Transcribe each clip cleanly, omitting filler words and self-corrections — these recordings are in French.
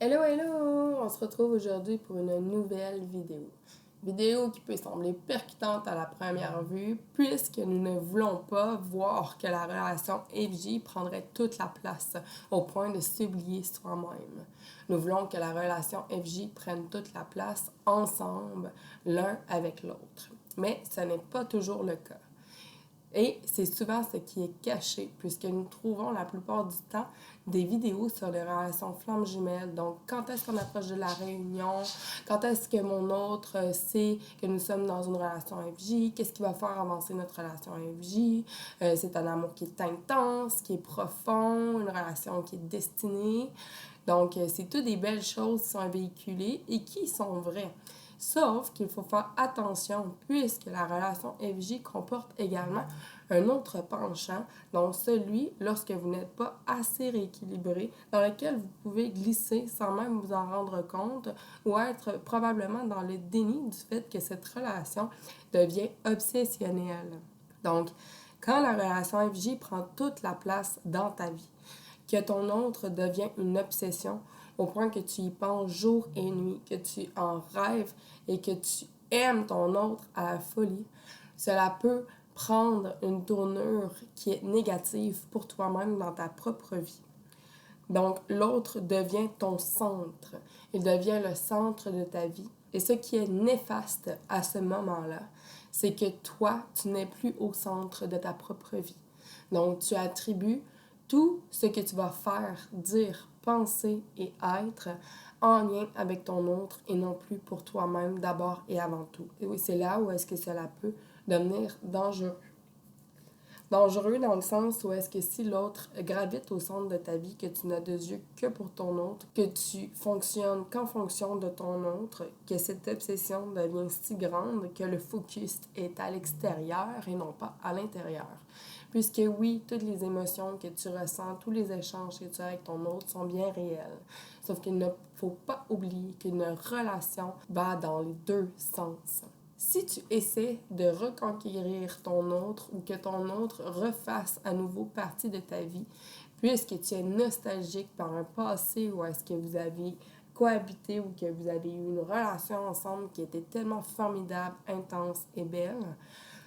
Hello, hello! On se retrouve aujourd'hui pour une nouvelle vidéo. Vidéo qui peut sembler percutante à la première vue, puisque nous ne voulons pas voir que la relation FJ prendrait toute la place, au point de s'oublier soi-même. Nous voulons que la relation FJ prenne toute la place ensemble, l'un avec l'autre. Mais ce n'est pas toujours le cas. Et c'est souvent ce qui est caché, puisque nous trouvons la plupart du temps des vidéos sur les relations flammes jumelles. Donc, quand est-ce qu'on approche de la réunion? Quand est-ce que mon autre sait que nous sommes dans une relation FJ? Qu'est-ce qui va faire avancer notre relation FJ? C'est un amour qui est intense, qui est profond, une relation qui est destinée. Donc, c'est toutes des belles choses qui sont véhiculées et qui sont vraies. Sauf qu'il faut faire attention puisque la relation FJ comporte également un autre penchant, donc celui lorsque vous n'êtes pas assez rééquilibré, dans lequel vous pouvez glisser sans même vous en rendre compte ou être probablement dans le déni du fait que cette relation devient obsessionnelle. Donc, quand la relation FJ prend toute la place dans ta vie, que ton autre devient une obsession au point que tu y penses jour et nuit, que tu en rêves et que tu aimes ton autre à la folie, cela peut prendre une tournure qui est négative pour toi-même dans ta propre vie. Donc, l'autre devient ton centre. Il devient le centre de ta vie. Et ce qui est néfaste à ce moment-là, c'est que toi, tu n'es plus au centre de ta propre vie. Donc, tu attribues tout ce que tu vas faire, dire, penser et être en lien avec ton autre et non plus pour toi-même d'abord et avant tout. Et oui, c'est là où est-ce que cela peut devenir dangereux. Dangereux dans le sens où est-ce que si l'autre gravite au centre de ta vie, que tu n'as de yeux que pour ton autre, que tu fonctionnes qu'en fonction de ton autre, que cette obsession devient si grande que le focus est à l'extérieur et non pas à l'intérieur. Puisque oui, toutes les émotions que tu ressens, tous les échanges que tu as avec ton autre sont bien réels. Sauf qu'il ne faut pas oublier qu'une relation va dans les deux sens. Si tu essaies de reconquérir ton autre ou que ton autre refasse à nouveau partie de ta vie, puisque tu es nostalgique par un passé où est-ce que vous avez cohabité ou que vous avez eu une relation ensemble qui était tellement formidable, intense et belle,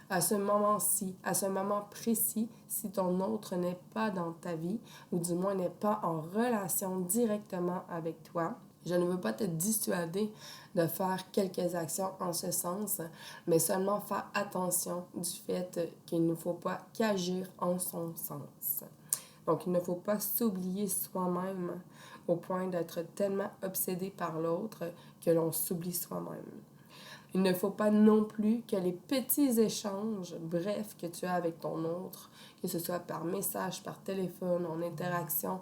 à ce moment-ci, à ce moment précis, si ton autre n'est pas dans ta vie, ou du moins n'est pas en relation directement avec toi, je ne veux pas te dissuader de faire quelques actions en ce sens, mais seulement faire attention du fait qu'il ne faut pas qu'agir en son sens. Donc, il ne faut pas s'oublier soi-même au point d'être tellement obsédé par l'autre que l'on s'oublie soi-même. Il ne faut pas non plus que les petits échanges, bref, que tu as avec ton autre, que ce soit par message, par téléphone, en interaction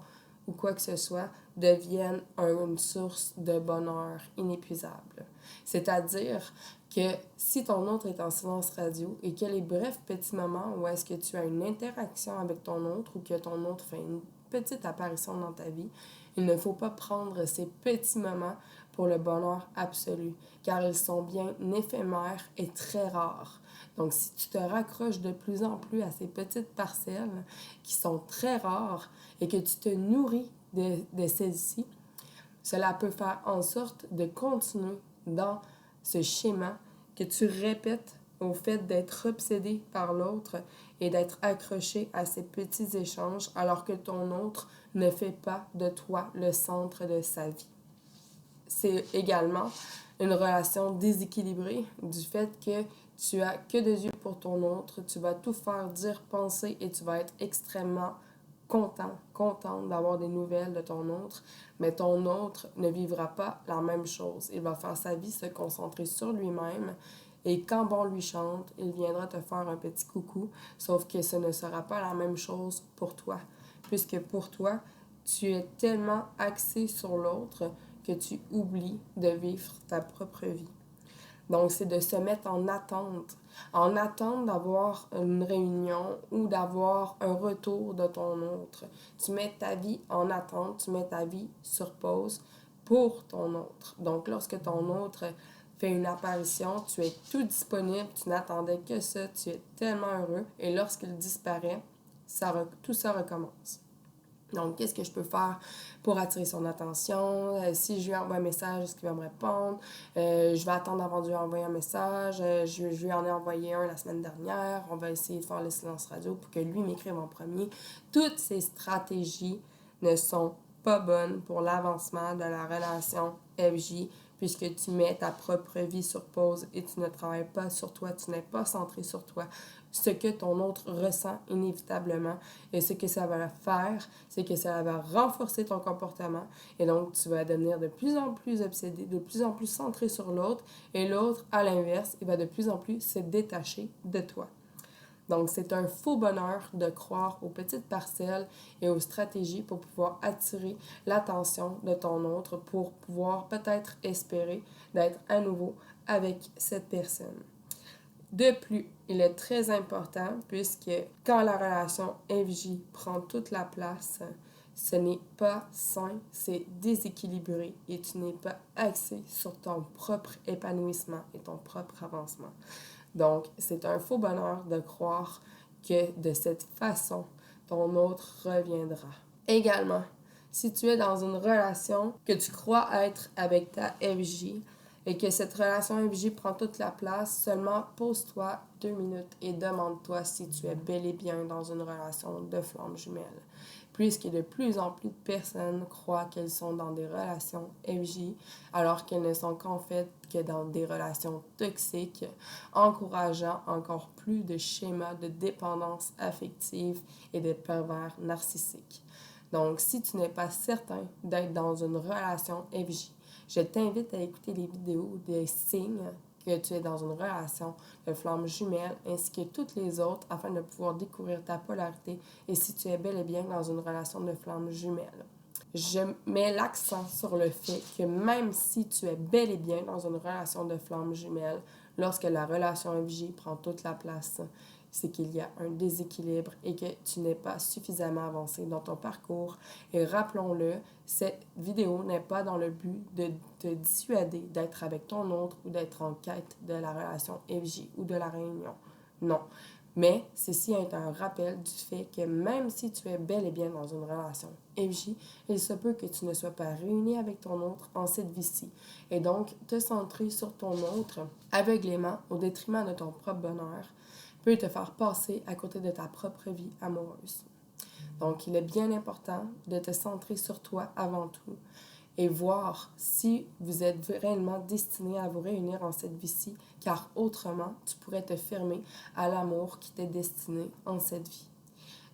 ou quoi que ce soit, deviennent une source de bonheur inépuisable. C'est-à-dire que si ton autre est en silence radio et que les brefs petits moments où est-ce que tu as une interaction avec ton autre ou que ton autre fait une petite apparition dans ta vie, il ne faut pas prendre ces petits moments pour le bonheur absolu, car ils sont bien éphémères et très rares. Donc, si tu te raccroches de plus en plus à ces petites parcelles qui sont très rares et que tu te nourris de celles-ci, cela peut faire en sorte de continuer dans ce schéma que tu répètes au fait d'être obsédé par l'autre et d'être accroché à ces petits échanges alors que ton autre ne fait pas de toi le centre de sa vie. C'est également une relation déséquilibrée du fait que tu as que des yeux pour ton autre, tu vas tout faire dire, penser et tu vas être extrêmement contente d'avoir des nouvelles de ton autre, mais ton autre ne vivra pas la même chose. Il va faire sa vie, se concentrer sur lui-même et quand bon lui chante, il viendra te faire un petit coucou, sauf que ce ne sera pas la même chose pour toi, puisque pour toi, tu es tellement axé sur l'autre que tu oublies de vivre ta propre vie. Donc, c'est de se mettre en attente d'avoir une réunion ou d'avoir un retour de ton autre. Tu mets ta vie en attente, tu mets ta vie sur pause pour ton autre. Donc, lorsque ton autre fait une apparition, tu es tout disponible, tu n'attendais que ça, tu es tellement heureux et lorsqu'il disparaît, tout ça recommence. Donc, qu'est-ce que je peux faire pour attirer son attention? Si je lui envoie un message, est-ce qu'il va me répondre? Je vais attendre avant de lui envoyer un message. Je lui en ai envoyé un la semaine dernière. On va essayer de faire le silence radio pour que lui m'écrive en premier. Toutes ces stratégies ne sont pas bonnes pour l'avancement de la relation FJ, puisque tu mets ta propre vie sur pause et tu ne travailles pas sur toi, tu n'es pas centré sur toi. Ce que ton autre ressent inévitablement et ce que ça va faire, c'est que ça va renforcer ton comportement et donc tu vas devenir de plus en plus obsédé, de plus en plus centré sur l'autre et l'autre, à l'inverse, il va de plus en plus se détacher de toi. Donc, c'est un faux bonheur de croire aux petites parcelles et aux stratégies pour pouvoir attirer l'attention de ton autre, pour pouvoir peut-être espérer d'être à nouveau avec cette personne. De plus, il est très important, puisque quand la relation FJ prend toute la place, ce n'est pas sain, c'est déséquilibré et tu n'es pas axé sur ton propre épanouissement et ton propre avancement. Donc, c'est un faux bonheur de croire que de cette façon, ton autre reviendra. Également, si tu es dans une relation que tu crois être avec ta FJ et que cette relation FJ prend toute la place, seulement pose-toi 2 minutes et demande-toi si tu es bel et bien dans une relation de flamme jumelle. Puisque de plus en plus de personnes croient qu'elles sont dans des relations FJ, alors qu'elles ne sont qu'en fait que dans des relations toxiques, encourageant encore plus de schémas de dépendance affective et de pervers narcissiques. Donc, si tu n'es pas certain d'être dans une relation FJ, je t'invite à écouter les vidéos des signes que tu es dans une relation de flamme jumelle ainsi que toutes les autres afin de pouvoir découvrir ta polarité et si tu es bel et bien dans une relation de flamme jumelle. Je mets l'accent sur le fait que même si tu es bel et bien dans une relation de flamme jumelle, lorsque la relation FJ prend toute la place, c'est qu'il y a un déséquilibre et que tu n'es pas suffisamment avancé dans ton parcours. Et rappelons-le, cette vidéo n'est pas dans le but de te dissuader d'être avec ton autre ou d'être en quête de la relation FJ ou de la réunion. Non. Mais ceci est un rappel du fait que même si tu es bel et bien dans une relation FJ, il se peut que tu ne sois pas réuni avec ton autre en cette vie-ci. Et donc, te centrer sur ton autre aveuglément au détriment de ton propre bonheur peut te faire passer à côté de ta propre vie amoureuse. Donc, il est bien important de te centrer sur toi avant tout et voir si vous êtes réellement destiné à vous réunir en cette vie-ci, car autrement, tu pourrais te fermer à l'amour qui t'est destiné en cette vie.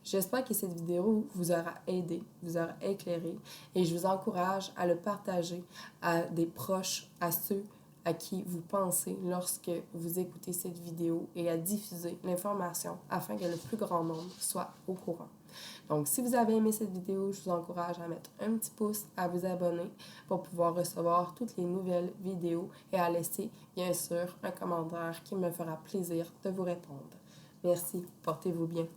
J'espère que cette vidéo vous aura aidé, vous aura éclairé et je vous encourage à le partager à des proches, à ceux à qui vous pensez lorsque vous écoutez cette vidéo et à diffuser l'information afin que le plus grand nombre soit au courant. Donc, si vous avez aimé cette vidéo, je vous encourage à mettre un petit pouce, à vous abonner pour pouvoir recevoir toutes les nouvelles vidéos et à laisser, bien sûr, un commentaire qui me fera plaisir de vous répondre. Merci, portez-vous bien.